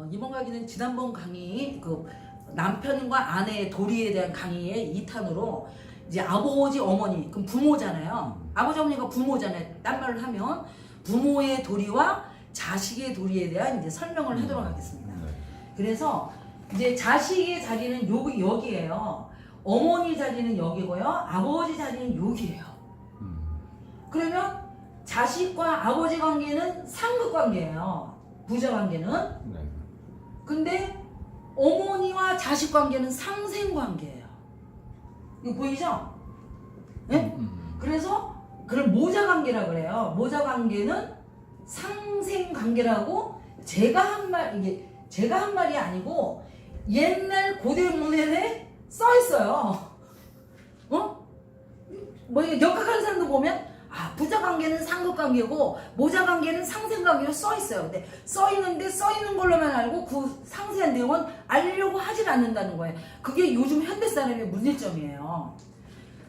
이번 강의는 지난번 강의 남편과 아내의 도리에 대한 강의의 2탄으로 이제 아버지 어머니 그럼 부모잖아요. 아버지 어머니가 부모잖아요. 딴 말을 하면 부모의 도리와 자식의 도리에 대한 이제 설명을 하도록 하겠습니다. 그래서 이제 자식의 자리는 여기예요. 어머니 자리는 여기고요. 아버지 자리는 여기예요. 그러면 자식과 아버지 관계는 상급 관계예요. 부자 관계는. 근데 어머니와 자식 관계는 상생 관계예요. 이거 보이죠? 네? 그래서 그걸 모자 관계라 그래요. 모자 관계는 상생 관계라고 제가 한 말이 아니고 옛날 고대 문헌에 써 있어요. 뭐 역학하는 사람도 보면 부자 관계는 상급 관계고 모자 관계는 상생 관계로 써 있어요. 근데 써 있는데 써 있는 걸로만 알고 그 상세한 내용은 알려고 하질 않는다는 거예요. 그게 요즘 현대 사람의 문제점이에요.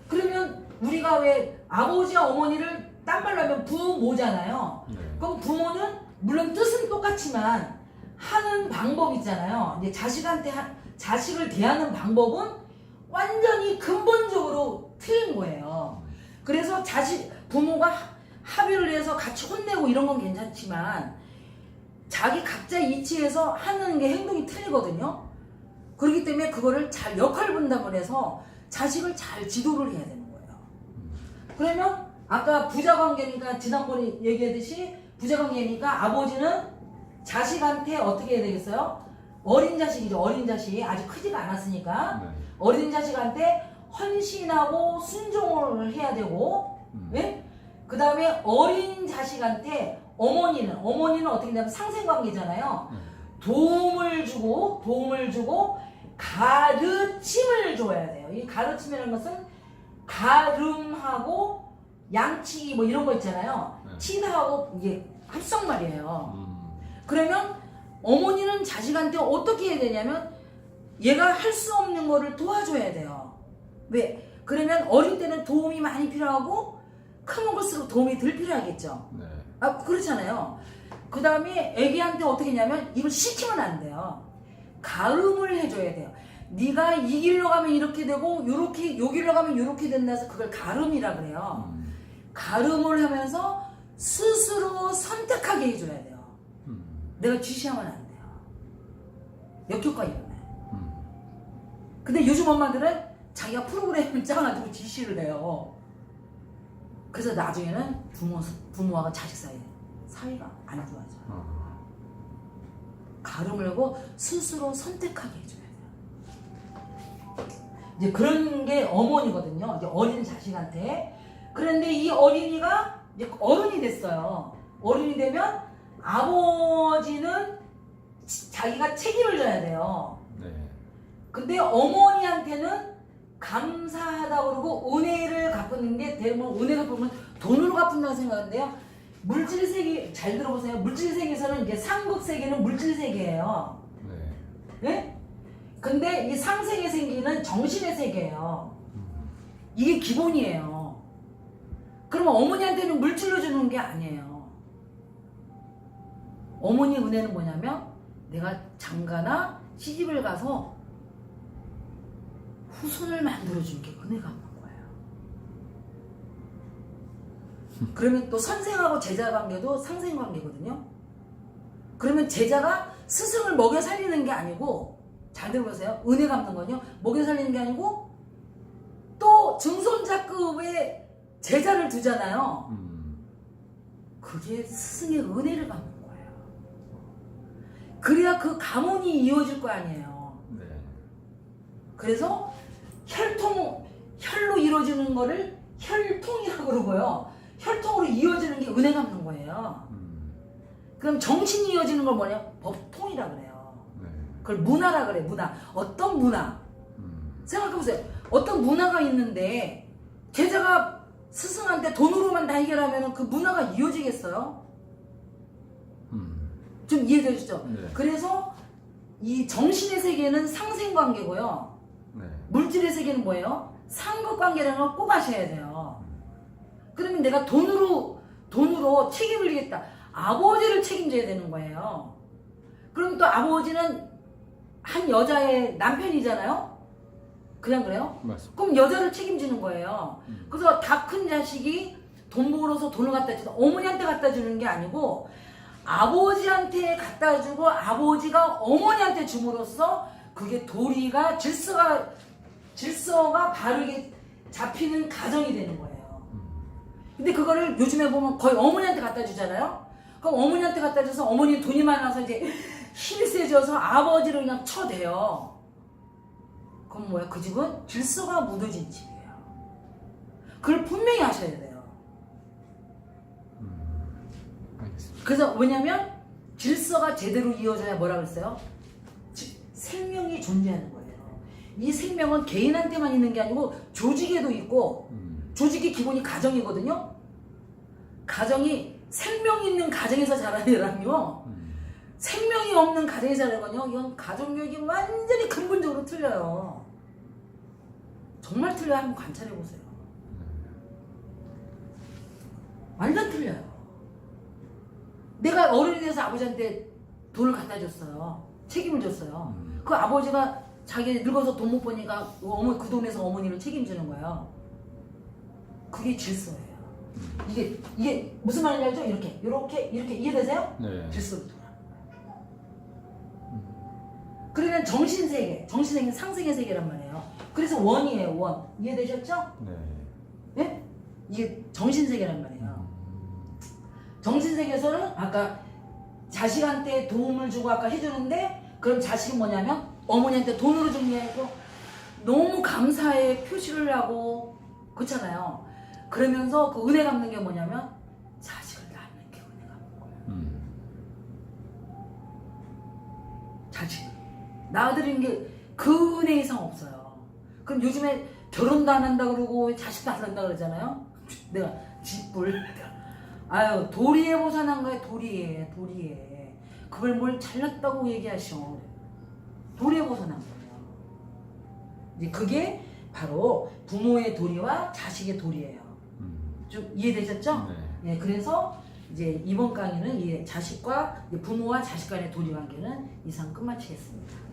그러면 우리가 왜 아버지와 어머니를 딴 말로 하면 부모잖아요. 그럼 부모는 물론 뜻은 똑같지만 하는 방법 있잖아요. 이제 자식을 대하는 방법은 완전히 근본적으로 틀린 거예요. 그래서 부모가 합의를 해서 같이 혼내고 이런 건 괜찮지만 자기 각자 이치에서 하는 게 행동이 틀리거든요. 그렇기 때문에 그거를 잘 역할 분담을 해서 자식을 잘 지도를 해야 되는 거예요. 그러면 아까 부자 관계니까 지난번에 얘기했듯이 부자 관계니까 아버지는 자식한테 어떻게 해야 되겠어요? 어린 자식이죠. 어린 자식 아직 크지가 않았으니까 어린 자식한테 헌신하고 순종을 해야 되고 예? 그 다음에 어린 자식한테 어머니는 어떻게 되냐면 상생관계잖아요. 도움을 주고 가르침을 줘야 돼요. 이 가르침이라는 것은 가름하고 양치기 뭐 이런 거 있잖아요. 치다하고 이게 합성말이에요. 그러면 어머니는 자식한테 어떻게 해야 되냐면 얘가 할 수 없는 거를 도와줘야 돼요. 왜? 그러면 어릴 때는 도움이 많이 필요하고 크면 클수록 도움이 덜 필요하겠죠. 그렇잖아요. 그 다음에 애기한테 어떻게 하냐면 이걸 시키면 안 돼요. 가름을 해줘야 돼요. 네가 이 길로 가면 이렇게 되고 요 길로 가면 이렇게 된다 해서 그걸 가름이라 그래요. 가름을 하면서 스스로 선택하게 해줘야 돼요. 내가 지시하면 안 돼요. 역효과 일어나요. 근데 요즘 엄마들은 자기가 프로그램을 짜가지고 지시를 해요. 그래서 나중에는 부모와 자식 사이가 안 좋아져요. 가름을 하고 스스로 선택하게 해줘야 돼요. 이제 그런 게 어머니거든요. 이제 어린 자식한테. 그런데 이 어린이가 이제 어른이 됐어요. 어른이 되면 아버지는 자기가 책임을 져야 돼요. 근데 어머니한테는 감사하다고 그러고 은혜를 갚는 게 대부분 은혜가 보면 돈으로 갚는다고 생각하는데요. 물질 세계 잘 들어보세요. 물질 세계에서는 이제 상급 세계는 물질 세계예요. 네? 근데 이 상생의 세계는 정신의 세계예요. 이게 기본이에요. 그러면 어머니한테는 물질로 주는 게 아니에요. 어머니 은혜는 뭐냐면 내가 장가나 시집을 가서 후손을 만들어준 게 은혜가 없는 거예요. 그러면 또 선생하고 제자 관계도 상생 관계거든요. 그러면 제자가 스승을 먹여 살리는 게 아니고 잘 들어보세요. 은혜 갚는 건요. 먹여 살리는 게 아니고 또 증손자급의 제자를 두잖아요. 그게 스승의 은혜를 갚는 거예요. 그래야 그 가문이 이어질 거 아니에요. 그래서 혈로 이루어지는 거를 혈통이라고 그러고요. 혈통으로 이어지는 게 은혜 갚는 거예요. 그럼 정신이 이어지는 걸 뭐냐? 법통이라 그래요. 그걸 문화라 그래. 문화. 어떤 문화? 생각해보세요. 어떤 문화가 있는데 제자가 스승한테 돈으로만 다 해결하면 그 문화가 이어지겠어요? 좀 이해되시죠? 그래서 이 정신의 세계는 상생관계고요. 물질의 세계는 뭐예요? 상급관계라는 걸 꼭 아셔야 돼요. 그러면 내가 돈으로 책임을 지겠다. 아버지를 책임져야 되는 거예요. 그럼 또 아버지는 한 여자의 남편이잖아요. 그냥 그래요? 맞습니다. 그럼 여자를 책임지는 거예요. 그래서 다 큰 자식이 돈 벌어서 돈을 갖다 주는 어머니한테 갖다 주는 게 아니고 아버지한테 갖다 주고 아버지가 어머니한테 줌으로써 그게 도리가 질서가 바르게 잡히는 가정이 되는 거예요. 근데 그거를 요즘에 보면 거의 어머니한테 갖다 주잖아요. 그럼 어머니한테 갖다 줘서 어머니 돈이 많아서 이제 힘이 세져서 아버지를 그냥 쳐대요. 그럼 뭐야? 그 집은 질서가 무너진 집이에요. 그걸 분명히 하셔야 돼요. 알겠습니다. 그래서 왜냐면 질서가 제대로 이어져야 뭐라 그랬어요? 생명이 존재하는 거예요. 이 생명은 개인한테만 있는 게 아니고 조직에도 있고 조직의 기본이 가정이거든요. 가정이 생명 있는 가정에서 자라느라며 생명이 없는 가정에서 자라거든요. 이건 가정교육이 완전히 근본적으로 틀려요. 정말 틀려요. 한번 관찰해 보세요. 완전 틀려요. 내가 어른이 돼서 아버지한테 돈을 갖다 줬어요. 책임을 줬어요. 그 아버지가 자기 늙어서 돈 못 버니까 그 돈에서 어머니를 책임지는 거예요. 그게 질서예요. 이게 무슨 말인지 알죠? 이렇게 이해되세요? 네. 질서로 돌아. 그러면 정신세계는 상승의 세계란 말이에요. 그래서 원이에요, 원. 이해되셨죠? 네. 네? 이게 정신세계란 말이에요. 정신세계에서는 아까 자식한테 도움을 주고 아까 해주는데 그럼 자식은 뭐냐면 어머니한테 돈으로 준 게 아니고 너무 감사의 표시를 하고 그렇잖아요. 그러면서 그 은혜 갚는 게 뭐냐면 자식을 낳는 게 은혜 갚는 거예요. 자식 낳아드리는 게 그 은혜 이상 없어요. 그럼 요즘에 결혼도 안 한다 그러고 자식도 안 한다 그러잖아요. 내가 짓불 아유 도리에 보산한 거야. 도리에 그걸 뭘 잘났다고 얘기하셔. 도리에 보산한 거예요. 이제 그게 바로 부모의 도리와 자식의 도리예요. 좀 이해되셨죠? 네. 네, 그래서 이제 이번 강의는 이 자식과 부모와 자식 간의 도리 관계는 이상 끝마치겠습니다.